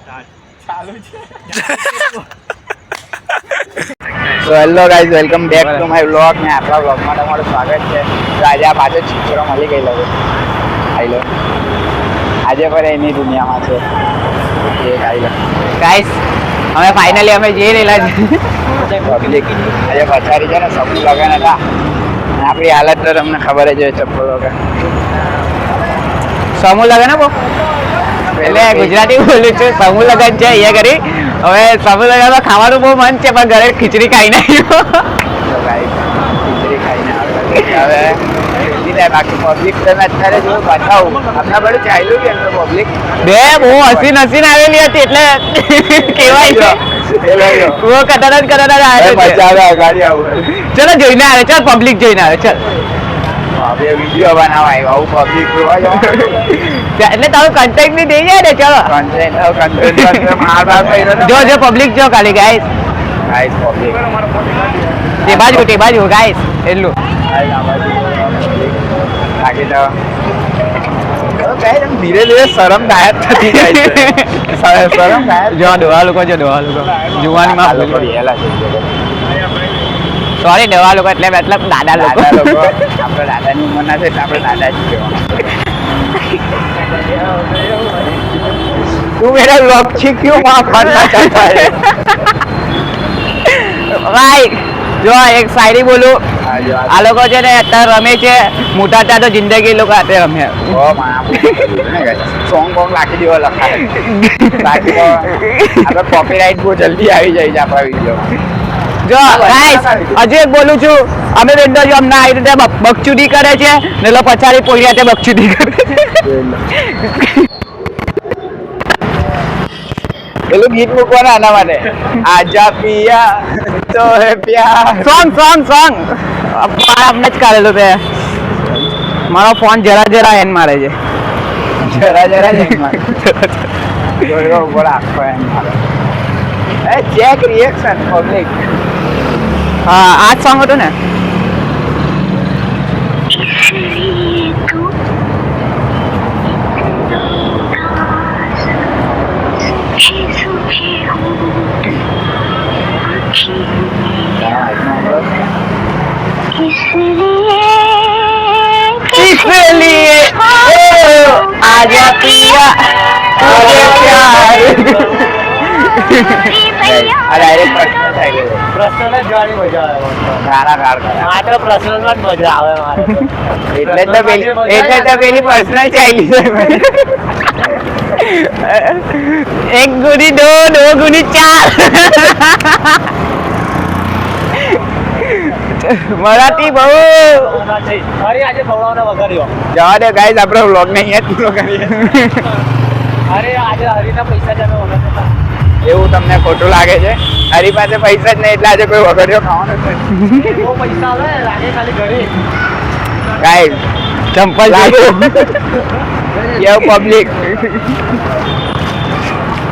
So hello guys, welcome back to my vlog. ને આપણા vlogમાં તમારું સ્વાગત છે. તો આજે આ પાછો ચિત્રો મળી ગયેલો છે. આઈલો આજે પર એની દુનિયામાં છે એ આઈલો ગાઈસ, અમે ફાઇનલી અમે જઈ રહેલા છે પબ્લિક. આજે પછાડી છે ને સમૂહ લગન હતા. આપણી હાલત તો તમને ખબર જ હોય. ચપ્પલ વગર સમૂહ લગન હો એટલે ગુજરાતી બોલું છું. સમૂહ લગન છે અહીંયા કરી. હવે સમૂહ લગનમાં ખાવાનું બહુ મન છે, પણ ઘરે ખીચડી ખાઈ નાખ્યો. ખીચડી ખાઈને હવે બાકી પબ્લિક તમે અત્યારે જો બતાવું આપણા બધું ચાલ્યું કે પબ્લિક બે બહુ હસીન હસીન આવેલી હતી એટલે કેવાય છે ચલો જોઈને આવે. ચાલ પબ્લિક જોઈને આવે. ચાલ વિડીયો બનાવાય આવું પબ્લિક એટલે તારું કન્ટેન્ટ ની દઈ જાય ને. ચલો જો જો પબ્લિક જો ખાલી ગાઈસ પબ્લિક તે બાજુ ગાઈસ એટલું બાકી તો ધીરે ધીરે શરમ ગાયબ થતી જાય છે. શરમ ગાયબ જો ડોહા લોકો જોવાની માં સોરી ડોહા લોકો એટલે મતલબ દાદા લોકો આપણે દાદાની ઉંમરના છે એટલે આપણે દાદા જ કહેવાય. તું મેરા લોક છી ક્यों वहां फंसना चाहता है भाई? જો એક શાયરી બોલું. આ લોકો છે ને અત્યારે રમે છે મોટા હતા તો જિંદગી લોકો હાથે રમે. સોંગ બોંગ રાખી દેવો લખાય. બાકી તો આપણે કોપીરાઇટ બહુ જલ્દી આવી જાય છે આપણા વિડીયોમાં. જો ગાઈસ હજુ એક બોલું છું. અમે બેન જો અમને આવી રીતે બકચુદી કરે છે ને લો પછાડી પોઈયા તે બકચુદી કરે. પેલું ગીત મૂકવાના આના માટે આજા પિયા તો હે પ્યાર સોંગ અમને જ કાઢેલું તે. મારો ફોન જરા એન મારે છે. જરા એન મારે જોયો બોલ આખો એન મારે. એ ચેક રિએક્શન પબ્લિક. હા આ સોંગ હતું ને. इसलिए आजा पिया तुझे प्यार. પેલી પર્સનલ ચાલી એક ગુની દો ગુની ચાર. મરાઠી બહુ જવા દે ગાઈસ. આપણે વ્લોગ ને અહીંયા પૂરો કરીએ. એવું તમને ખોટું લાગે છે? હરી પાસે પૈસા જ નહીં એટલે આજે કોઈ વગડ્યો ખાવાનો છે. ગાઈસ ચંપલ કેવું public.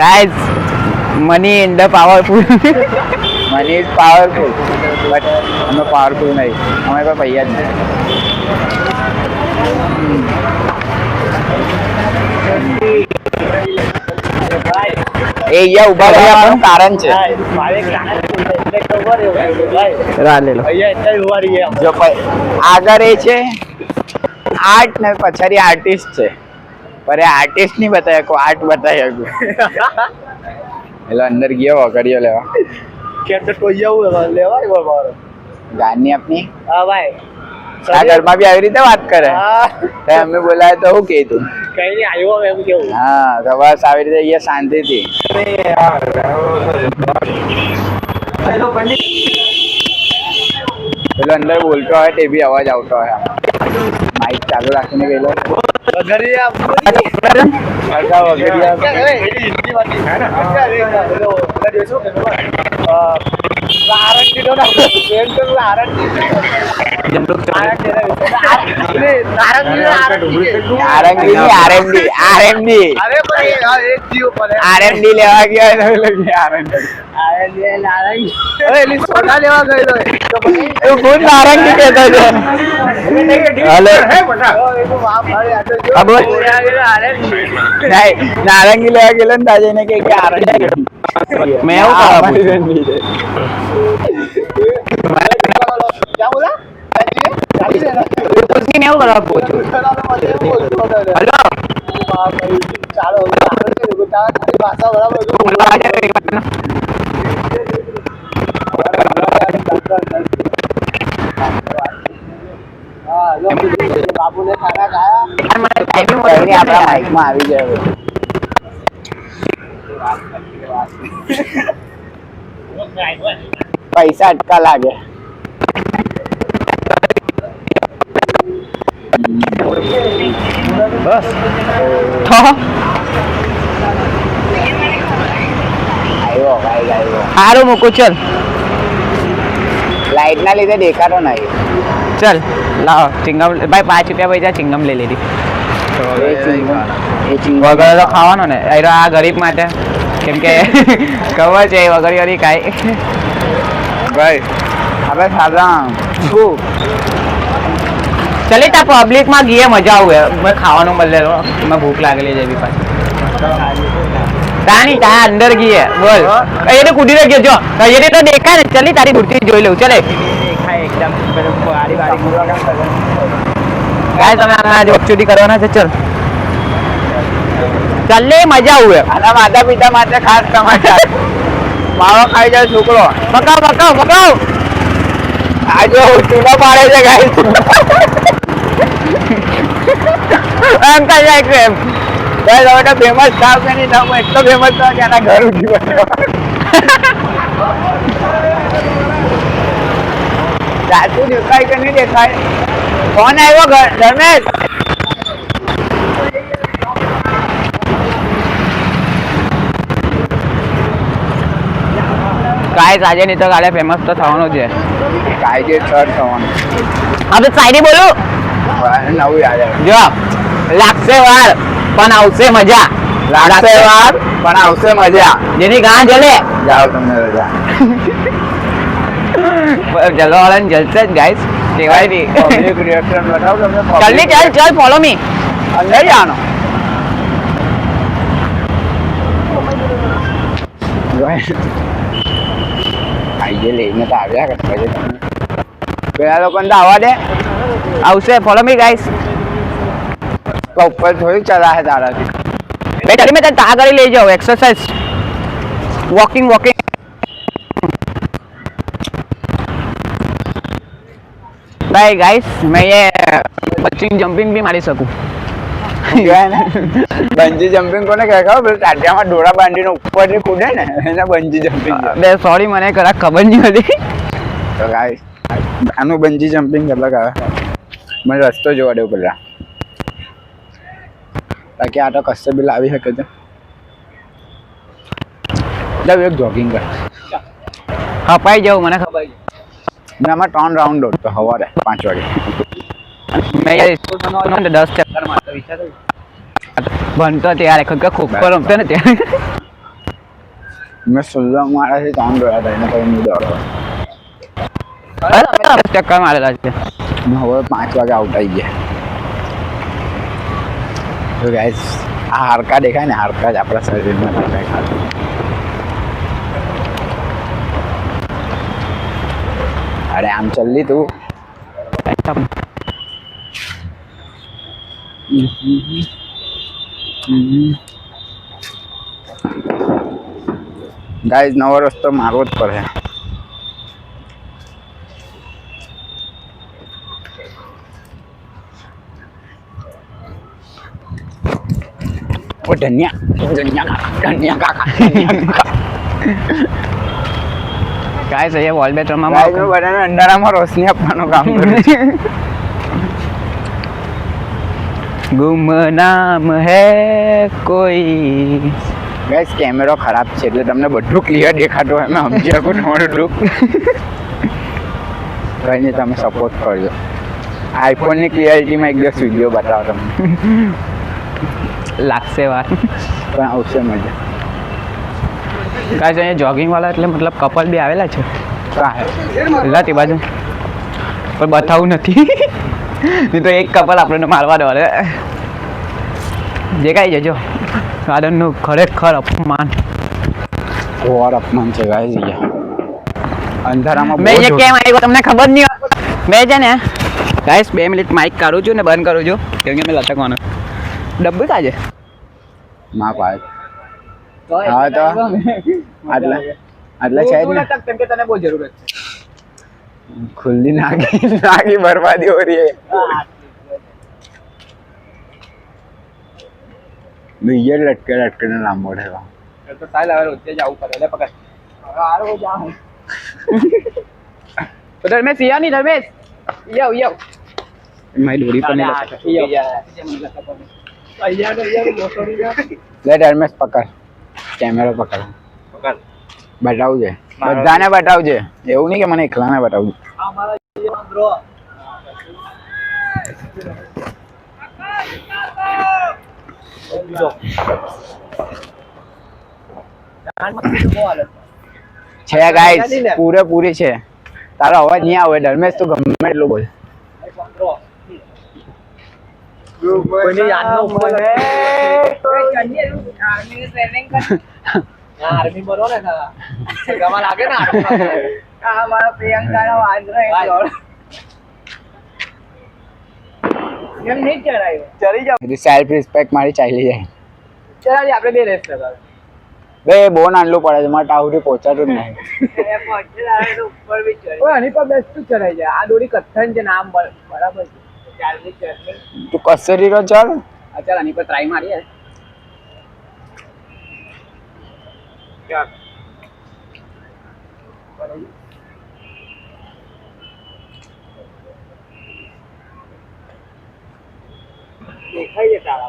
Guys money in the powerful. Money is powerful but અમે પાવરફુલ નહીં. અમે કોઈ પૈસા જ નહીં. એ અહીંયા ઉભા રહેવાનું કારણ છે. આગળ એ છે આર્ટ ને પછાડી આર્ટિસ્ટ છે. પર એ આર્ટિસ્ટ નહીં બતાવ્યા કો આર્ટ બતાવી શકું. એટલે અંદર ગયો વગડ્યો લેવા. કેમ તો કોઈ જવું લેવાય ગાની આપની. હા ભાઈ આ ઘરમાં બી આવી રીતે વાત કરે. અમે બોલાય તો હું કે તું કઈ નહીં આવ્યો એમ કેવું. હા તો બસ આવી રીતે અહીંયા શાંતિથી. પેલો અંદર બોલતો હોય તે બી અવાજ આવતો હોય. માઇક ચાલુ રાખીને ગયેલો. આરએમડી લેવા ગયા નારંગી કહેતો છે. હાલો નારંગી લેવા ગયેલો ને તાજે ને કે મેં એવું કરવા પૂછું. બાબુને ખાના ખાયા આપણા માઇકમાં આવી જાય. પૈસા અટકા લાગે. બસ સારું મૂકું ચલ. લાઈટ ના લીધે દેખાતો નહીં. ચલ લાવો ચિંગમ ભાઈ 5 રૂપિયા પૈસા ચિંગમ લઈ લીધી. વગર તો ખાવાનો ને આ ગરીબ માટે કેમ કે ખબર છે વગર વગર કાંઈ ભાઈ આપણે સાદા શું ચલે તા પબ્લિક માં ગયે મજા આવે મેં ખાવાનું મળે મેં ભૂખ લાગેલી છે બી પાછી તાની તા અંદર ગયે બોલ એને કુદી ગયો જો એને તો દેખાય ને ચલી તારી દૂરથી જોઈ લઉં ચલે દેખાય એકદમ વારી ગાય તમે આ જોકચુડી કરવાના છે ચલ ચલે મજા આવે આના માતા પિતા માટે ખાસ સમાચાર. માવો ખાઈ જાય છોકરો. પકાવ પકાવ પકાવ આજે ચૂલો પાડે છે ગાઈસ. એમ કઈ જાય કે ભાઈ તમે તો ફેમસ થાવ કે નહીં થાવ એટલો ફેમસ થાવ કે આના ઘર ઉઠી પડે. સાચું દેખાય કે નહીં દેખાય? કોણ આવ્યો ધર્મેશ? ગાઈસ આજે નહીં તો કાલે ફેમસ તો થવાનું છે. કાયદે સર થવાનું. હવે શાયરી બોલું નવું યાદ આવે. જો લાગશે વાર પણ આવશે મજા. લાગશે વાર પણ આવશે મજા. જેની ગાં જલે જાઓ તમને રજા. ચલો વાળા જલશે જ ગાઈસ કહેવાય નહીં. પબ્લિક રિએક્શન બતાવો તમને. જલ્દી ચાલ ચાલ ફોલો મી અંદર જાનો. આઈએ લઈને તો આવ્યા કરતા છે તમે. પેલા લોકોને તો આવવા દે. આવશે ફોલો મી ગાઈસ. ઉપર થોડી ચલાશે તારાથી. બે ગાડી में ता गाड़ी ले जाओ एक्सरसाइज वॉकिंग वॉकिंग भाई गाइस मैं ये बचिंग जंपिंग भी मारी सकूं. બંજી જમ્પિંગ કોને કહે ખબર? પેલું ટાટિયામાં ડોળા બાંધીને ઉપરથી કૂદે ને એને બંજી જમ્પિંગ. બે સોરી મને કરા ખબર નહીં હતી. તો ગાઈસ આનું બંજી જમ્પિંગ અલગ આવે. મને રસ્તો જોવા દેવું પેલા. બાકી આ તો કશે બી લાવી શકે છે. જાવ એક જોગિંગ કર. હપાઈ જાઉં મને ખબર છે. મેં આમાં 3 રાઉન્ડ દોડતો સવારે 5 વાગે. મેં યાર સ્કૂલ બનાવવાનો 10 ચક્કર મારતો વિચાર ભણતો ત્યારે ખૂબ રમતો ને ત્યારે મેં 16 મારાથી 3 દોડ્યા હતા એને પછી નહીં દોડતો. ચક્કર મારેલા છે. હવે 5 વાગે આઉટ આવી ગયા. તો ગાઈસ આ હાડકા દેખાય ને હાડકા જ આપણા શરીરમાં દેખાય ખાલી. અરે આમ ચલ્લી તું. ગાઈસ નવો રસ્તો મારવો જ પડે. ઓ ધનિયા કાકા. ગાઈસ અહીંયા વોલ બેટરમાં ગાઈસ હું બધાને અંધારામાં રોશની આપવાનું કામ કરું છું. ગુમનામ હૈ કોઈ. ગાઈસ કેમેરો ખરાબ છે એટલે તમને બધું ક્લિયર દેખાતું હોય. મેં સમજી શકું તમારું લુક. કંઈ નહીં તમે સપોર્ટ કરજો. આઈફોનની ક્લિયરિટીમાં એક દિવસ વિડીયો બતાવો તમને. લાગશે વાર પણ આવશે મજા. કાંઈ અહીંયા જોગિંગ વાળા એટલે મતલબ કપલ બી આવેલા છે કાંઈ પેલા તે બાજુ પણ બતાવું નથી નહીં તો એક કપલ આપણને મારવા દો જે કાંઈ જજો ગાર્ડનનું ખરેખર અપમાન ઘોર અપમાન છે ગાઈસ અહીંયા અંધારામાં મેં અહીંયા કેમ આવ્યો તમને ખબર નહીં મેં છે ને ગાઈસ 2 મિનિટ માઇક કાઢું છું ને બંધ કરું છું કેમ કે મેં લટકવાનું ડબ્બુ કાજે માં પાય હા તો આટલા છે જ ને કેમ કે તને બહુ જરૂરત છે ખુલ્લી નાગી બરબાદી હો રહી है ये लटके ने लांबो रहेगा તો સાલ હવે રોજે જાવું પડે લે પકડ હારો જાઉં તો ધર્મેશ યા નહીં ધર્મેશ યો મારી દોરી પણ ले धर्मेश पकड़ कैमरा पकड़ બતાવજે બધાને બતાવજે એવું નહીં કે મને એકલાને બતાવજે છે ગાઈસ પૂરેપૂરી છે તારો અવાજ નહીં આવે ધર્મેશ તું ગમે એટલું બોલ કોઈની યાદ ન ઉપર આર્મી બરો ને ગવા લાગે ને આ મારા પ્રિયંકાનો વાંદરો એમ નહીં ચડાયો ચડી જાવ સેલ્ફ રિસ્પેક્ટ મારી ચાલી જાય ચડાવી આપણે બે રેસ લગાવ બે બહુ નાનલું પડે છે મારે ટાઉથી પહોંચાતું જ નહીં ઉપર બી ચડી ઓય આની પર બેસ્ટ ચડાઈ જાય આ દોડી કથન છે નામ બરાબર છે ચાલની ચટણી તું કસરી રો ચાલ આ ચાલ આની પર ટ્રાય મારીએ क्या देखा ये तारा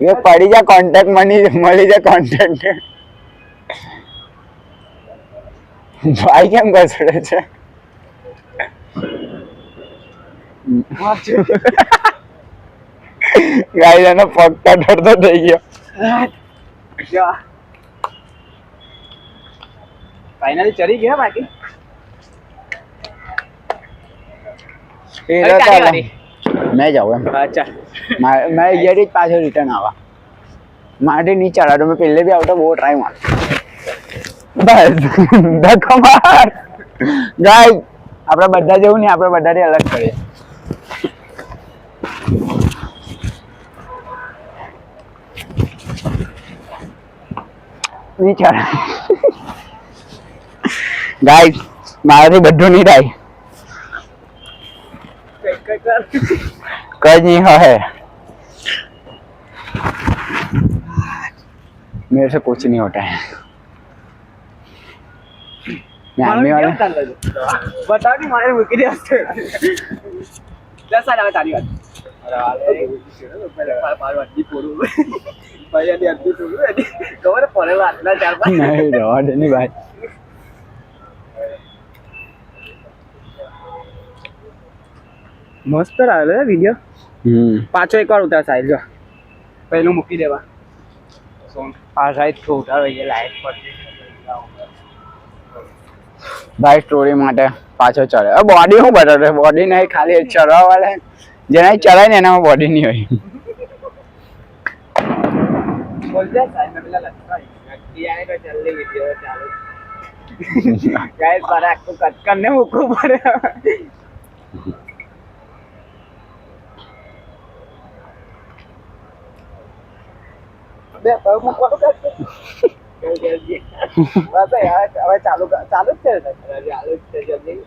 ये पड़ी जा कॉन्टेक्ट मળી जा कॉन्टेक्ट ભાઈ કેમ ઘસડે છે ગાઈસ એનો પગ કટરતો થઈ ગયો ફાઇનલી ચડી ગયા બાકી मैं जाऊँ अच्छा मैं ये पास रिटर्न आवा माटे नहीं चढ़ा तो मैं पहले भी आउट वो ट्राई मार बस धक्को मार गाइस આપણે બધા જેવું નહીં આપણે બધાથી અલગ કરીએ નહીં ચડાય ગાઈસ મારાથી બધું નહીં થાય कहीं नहीं है मेरे से कुछ नहीं होता है मैं आर्मी वाला बताओ नहीं मारे मुझे नहीं आते 10 साल आवे तारी बात अरे पारवाटी पोरू भाई आदि आदि पोरू कवर पड़े वाला 4-5 नहीं रवा नहीं भाई મસ્ત આવે વિડિયો પાછો એકવાર ઉતાર સાઈડ જો પહેલું મૂકી દેવા આ સાઈડ તો ઉતારો એ લાઈટ પડતી भाई स्टोरी માટે પાછો ચડે હવે બોડી હું બતાવે બોડી નહીં ખાલી ચડવા વાળા જેના ચડાય ને એનામાં બોડી નહીં હોય બોલજે સાઈડ મે પેલા લટકાઈ યાર તો જલ્દી વિડિયો ચાલુ ગાઈસ મારે આખું કટ કરને મૂકવું પડે બે પગ મૂકવાનું કરશે બસ યાર હવે ચાલુ જ છે જલ્દી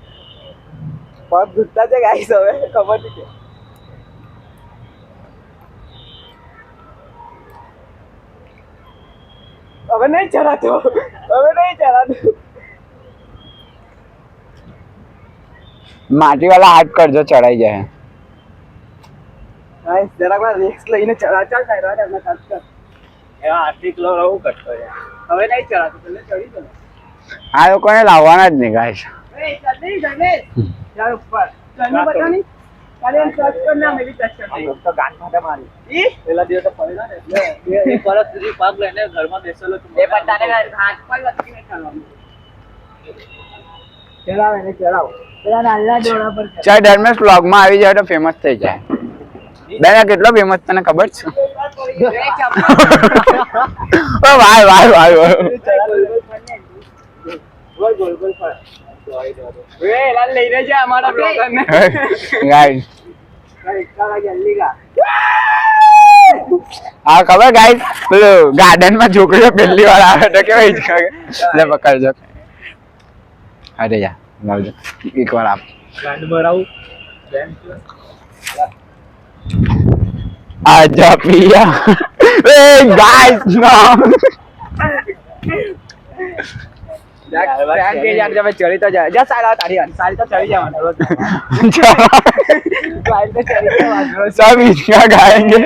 પગ ઘૂંટતા છે ગાઈસ હવે ખબર નથી હવે નહીં ચડાતો માટી વાળા હાથ કરજો ચડાઈ જાય ગાઈસ જરાક રિસ્ક લઈને ચડા ચાલ સાઈડ એમને ટચ કર આર્ટિક લો રહું કરતો યાર હવે નહીં ચડાતો એટલે ચડી તો આ લોકોને લાવવાના જ નહીં ગાઈસ ચાલ ધર્મેશ vlog માં આવી જાય તો ફેમસ થઈ જાય. બેના કેટલો ફેમસ તને ખબર છે? ઓ ભાઈ ભાઈ ભાઈ ગાઈસ આ ખબર ગાઈસ પેલું ગાર્ડન માં છોકરીઓ પહેલી વાર આવે તો કેવા હિચકા લે પકડજો. અરે યાર લાવજો એક વાર આપ આજા પિયા એ ગાઈસ નો ચડી તો જાય सब इसका गाएंगे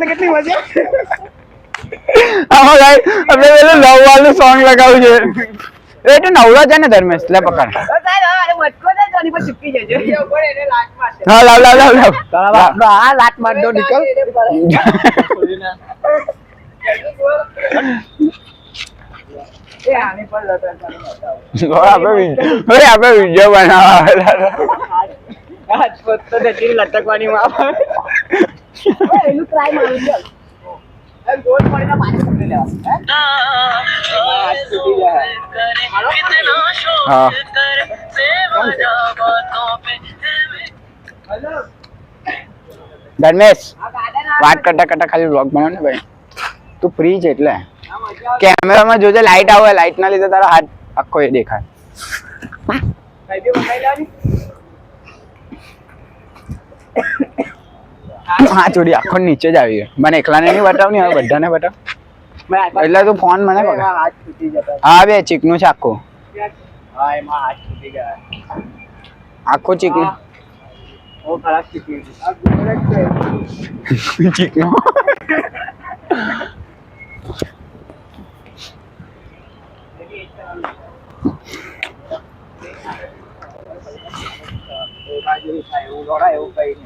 કેટલી મજા આપણે પેલું લવ વાળું સોંગ લગાવ્યું છે. એ તો નવરો છે ને ધર્મેશ લે પકડ. હા લાવ લાવ લાવ લાવ હા લાત માર દો નીકળ. આપણે વિડીયો બનાવવા લટકવાની ધર્મેશ વાત કરતા કરતા ખાલી વ્લોગ બનાવ ને ભાઈ. તું ફ્રી છે એટલે કેમેરામાં જોજે લાઈટ આવે, લાઈટ ના લીધે તારો હાથ આખો એ દેખાય. હા ચોરી આખો નીચે જ આવી ગયો. મને એકલાને નહીં બતાવ ને હવે બધાને બતાવ એટલે તું ફોન મને પકડ. હા બે ચીકનું છે આખું આખું ચીકનું ચીકનું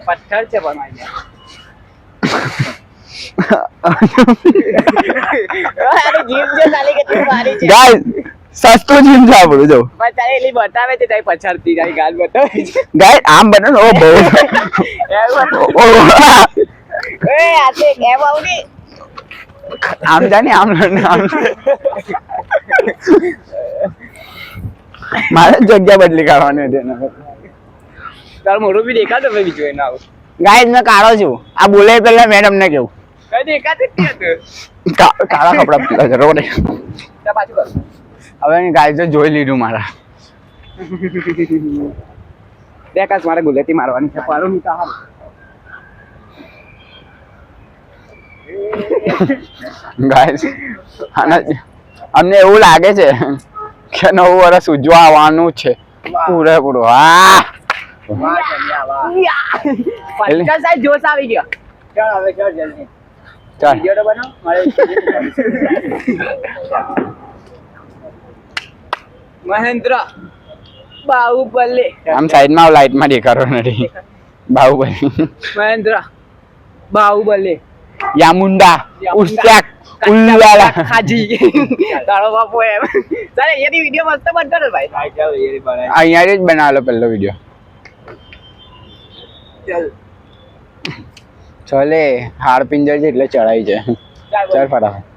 પથ્થર છે સસ્તું જીમ છે આપણું જો બતાવે છે પછાડતી ગાલ બતાવે છે ગાય આમ બને ઓ બહુ આમ જાને આમ મારે જગ્યા બદલી કાઢવાની હતી. તારું મોઢું બી દેખાતો બીજું એને આવું ગાય મેં કાળો છું. આ બોલે પેલા મેડમ ને કેવું કાળા કપડા રોડે હવે ગાય તો જોઈ લીધું મારા દેખાશ મારે ગુલેટી મારવાની છે. ગાય અમને એવું લાગે છે કે 9 વર્ષ ઉજવા આવવાનું છે પૂરેપૂરું. હા જોશ આવી ગયો. ચાલ હવે ચાલ જલ્દી ચાલ વિડિયો તો બનાવ મારે મહેન્દ્ર બાહુબલી આમ સાઈડ માં લાઈટ માં દેખાડો નથી. બાહુબલી મહેન્દ્ર બાહુબલી યામુંડા ઉસ્યાક ઉલ્લાલા ખાજી તારો બાપો એમ ચાલે એની વિડિયો મસ્ત બન કરો ભાઈ. અહીંયા જ બનાવેલો પહેલો વિડિયો. ચલે હાડ પિંજર છે એટલે ચડાઈ છે. ચાલ ફટાફટ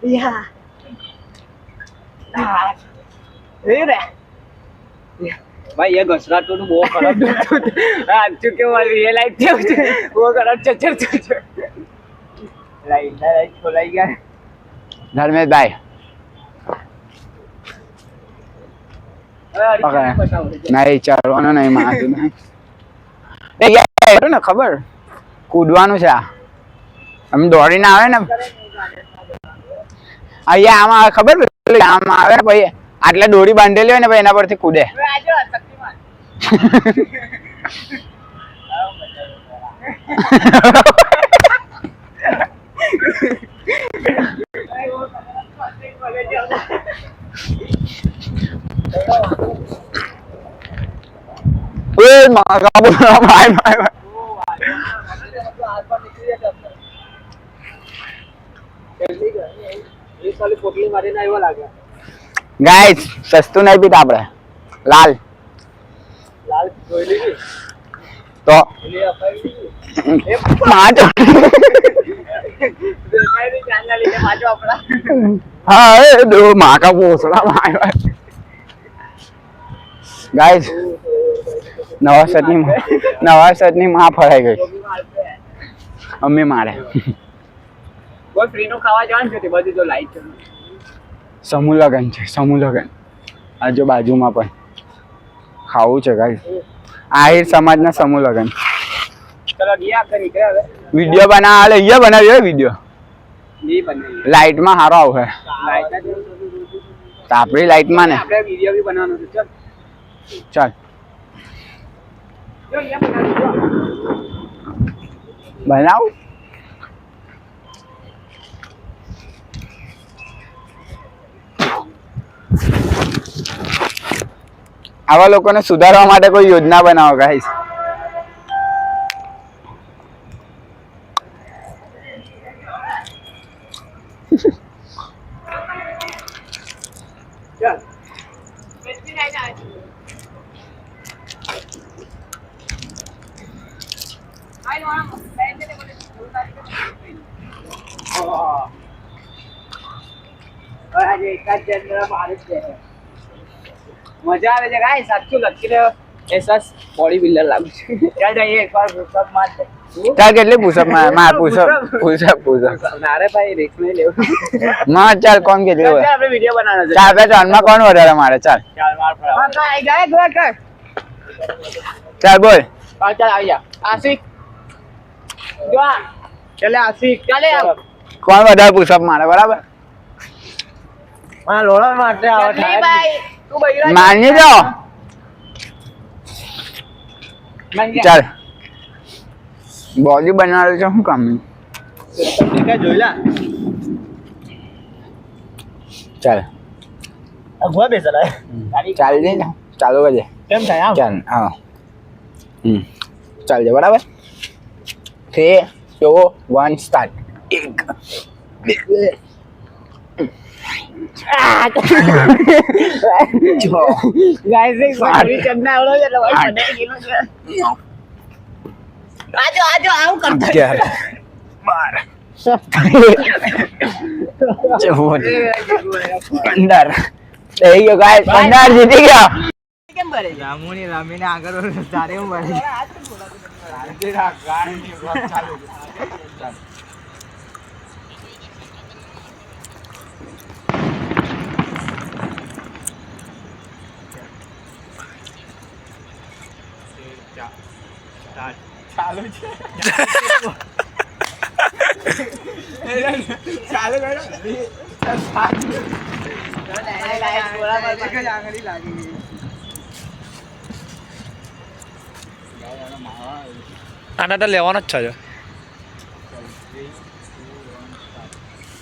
યા એ રે ભાઈ ये घसरा तो वो खराब आज चुके वाली ये लाइट वो खराब चचर चचर लाइट खोलाई गया ધર્મેશભાઈ નહીં ચાલવાનું નહીં માથું નહીં ને ખબર કૂદવાનું છે આ આમ દોડીને આવે ને અહીંયા આમાં ખબર આમાં આવે ને ભાઈ આટલે દોરી બાંધેલી હોય ને ભાઈ એના પરથી કૂદે ગાઈસ સસ્તું નહીં પીતા આપણે લાલ તો હા એ દો માકા પોસડા ગાઈસ નવા શર્ટની માં ફરાઈ ગઈ અમ્મી મારે કોઈ ફ્રી નો ખાવા જવાનું છે તે બધી તો લાઈટ છે સમૂહ લગન છે સમૂહ લગન આજુ બાજુમાં પણ ખાવું છે ગાઈસ આહિર સમાજના સમૂહ લગન ચલો ગયા આપણે નીકળે હવે વિડિયો બનાવવા લઈએ બનાવ્યો વિડિયો ની બનાવી લાઈટમાં સારો આવે લાઈટ તો આપણી લાઈટમાં ને આપણે વિડિયો બી બનાવવાનો છે ચાલ જો અહીંયા બનાવ આવા લોકોને સુધારવા માટે કોઈ યોજના બનાવો ગાઈસ મજા આવે છે ગાઈસ સાચું લખી રહ્યો એસસ બોડી બિલ્ડર લાગુ છે ત્યાં જઈએ એકવાર પુશઅપ માર દે ચાલ કેટલી પુશઅપ માર પુશઅપ નારે ભાઈ રિસ્ક નહીં લેવું માં ચાલ કોણ કેટલી હોય આપણે વિડિયો બનાવવાનો છે ચાલ બે ત્રણમાં કોણ વધારે મારે ચાલ ચાલ માર પર હા કાઈ ગાય ગોળ કર ચાલ બોલ ચાલ આવી જા આશિક જો ચાલે આશિક ચાલે કોણ વધારે પુશઅપ મારે બરાબર માં લોડા માટે આવો થાય ભાઈ તું બૈરા માની દો ચાલ બોડી બનાવે છે શું કામ જોઈલા ચાલ અગવા બેસલા ચાલ દે ને ચાલુ કરજે કેમ થાય આમ ચાલ હા ચાલજે બરાબર 3 2 1 સ્ટાર્ટ 1 2 ગાઈસ એક સારી ચડના આવડો છે એટલે ભાઈ મને ગીનો છે આજો આવું કરતા 11 15 થઈ ગયો ગાઈસ 15 જીતી ગયા કેમ ભરે રામુની રામીને આગળ તારે હું ભરે તેરા ગાડીની વાત ચાલુ ચાલ ચાલુ છે ચાલુ આના તો લેવાનો જ છે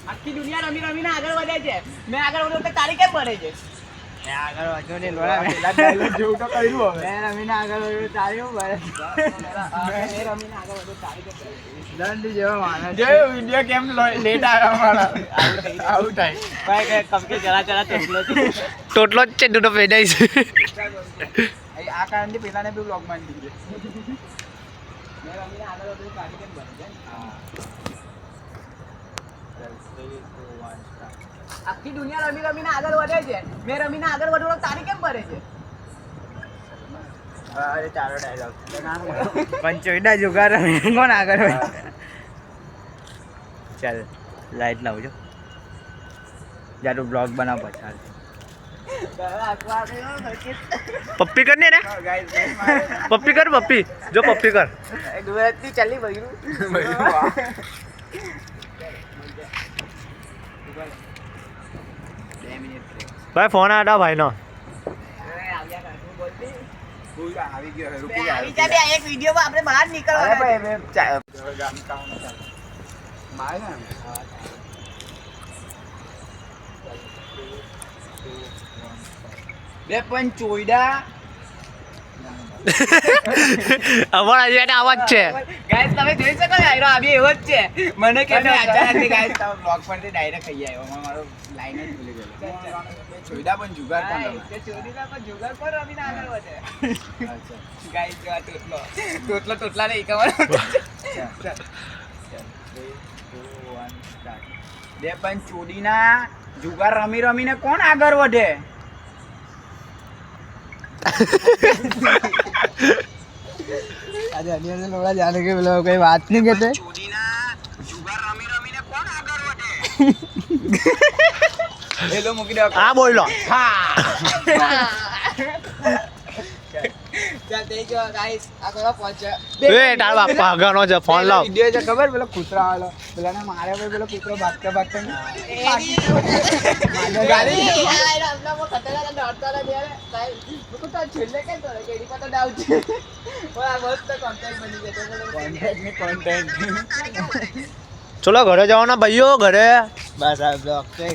આખી દુનિયા રમી રમીને આગળ વધે છે મેં આગળ વધ્યો તો તારી કેમ ભરે છે આગળ વધ્યો ને લોડા પેલા ડાયલોગ જેવું તો કર્યું હવે મેં રમીને આગળ વધ્યો તારી હું ભરે મેં રમીને આગળ વધ્યો તારી કેમ ભરે દંડ જેવો માણસ જે વિડિયો કેમ લેટ આવ્યો મારા આઉટ થાય ભાઈ કે કમકે જરા ટોટલો છે ટોટલો જ છે દૂધો પેડાઈ છે આ કારણથી પેલાને બી બ્લોગ માં દીધું મેં રમીને આગળ વધ્યો તારી કેમ ભરે આખી દુનિયા રમી રમીને આગળ વધે છે, મેં રમીને આગળ વધવાનો તારી કેમ પડે છે? અરે ચાલો ડાયલોગ પણ ચોઈડા જુગાર રમીને કોણ આગળ હોય? ચાલ લાઈટ લાવજો જા તું બ્લોગ બનાવ પછી પપ્પી કર ને રે પપ્પી કર પપ્પી જો પપ્પી કર ગુજરાતી ચાલી બગડ્યું. ભાઈ ફોન આડા ભાઈ નો આવી ગયો રૂકી આવી જા બે, એક વિડીયોમાં આપણે બહાર નીકળવાના બે પણ ચોઈડા અમારા અહીંયા આવાજ છે. ગાઈસ તમે જોઈ શકો છો આયરો આવી એવો જ છે. મને કે તમે અચાનકથી ગાઈસ તમે બ્લોગ પરથી ડાયરેક્ટ ખાઈ આવ્યો મારો લાઈન જ ભૂલી ગયો ચોઈડા પણ જુગાર પણ રમે. તે ચોરીના પર જુગાર પર રમીને આગળ વધે. ગાઈસ જો આ તોતલા નહીં કમાવાનો. બે પણ ચોડીના જુગાર રમી રમીને કોણ આગળ વધે? આજે અનિયન ને લોડા જાને કે પેલો કઈ વાત નહીં કહેતે. ચોડીના જુગાર રમી રમીને કોણ આગળ વધે? એલો મૂકી દો. આ બોલો ચાલ થઈ ગયો ગાઈસ, આ કરો પહોંચે. એ તાર બાપા આગળનો છે ફોન લાવ. વિડિયો છે ખબર પેલો કૂતરા વાળો પેલાને મારે ભાઈ પેલો કૂતરો ભાગતા ભાગતા ગાડી આયરો આપલા ખતરા ડરતા રહે યાર. ગાઈસ લોકો તો છેલ્લે કે તો કેડી પર તો ડાઉટ છે. ઓય આ મસ્ત કોન્ટેક્ટ બની ગયો. કોન્ટેન્ટ ચલો ઘરે જવાના ભાઈઓ ઘરે. બસ આ બ્લોગ છે